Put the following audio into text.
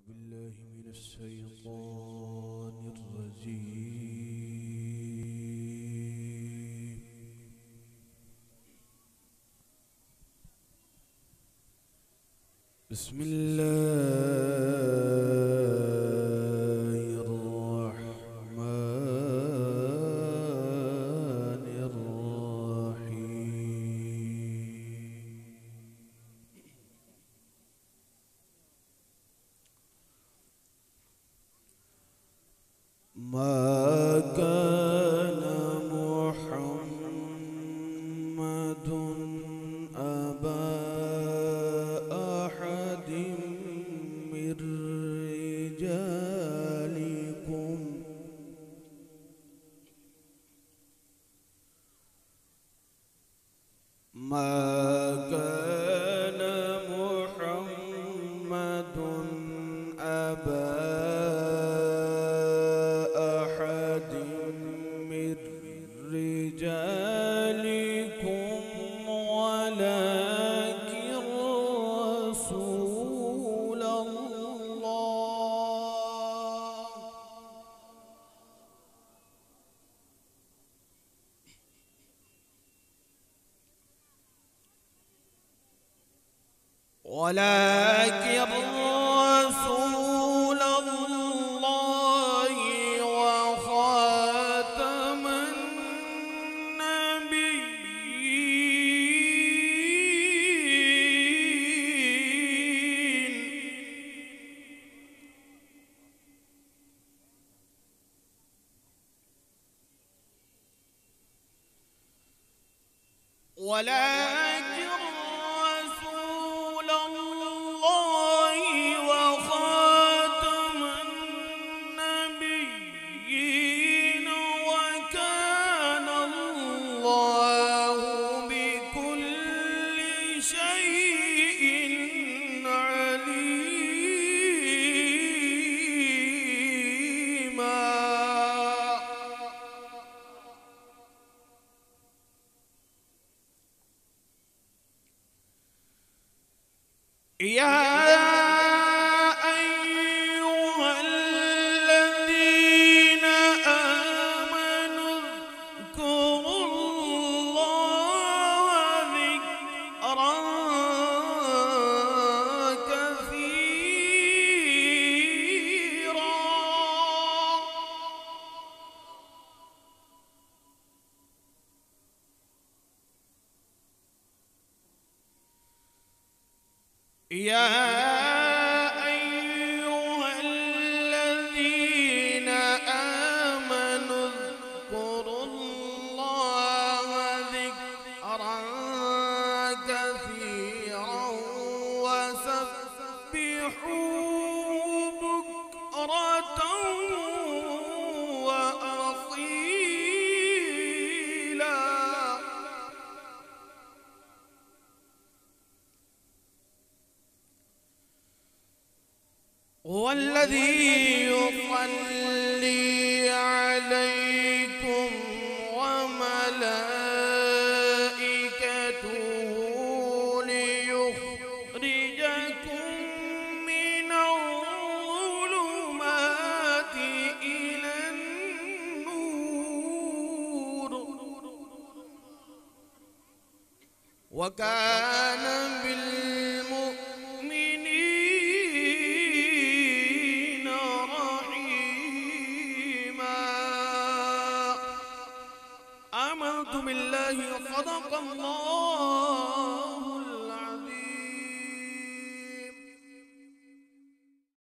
بالله من الشيطان الرجيم. بسم الله الرحمن الرحيم. ما كان محمد أبا أحد من رجالكم ما كان محمد أبا رجالكم ولكن رسول الله ولكن رسول الله وخاتم النبيين ولكن رسول الله وخاتم النبيين وكان الله بكل شيء عليما. يا أيها الذين آمنوا اذكروا الله ذكرا كثيرا. يا أيها الذين آمنوا اذكروا الله ذكرا كثيرا وسبحوه بكرة وأصيلا. هو الذي يصلي عليكم وملائكته ليخرجكم من الظلمات إلى النور وكان آمنت بالله صدق الله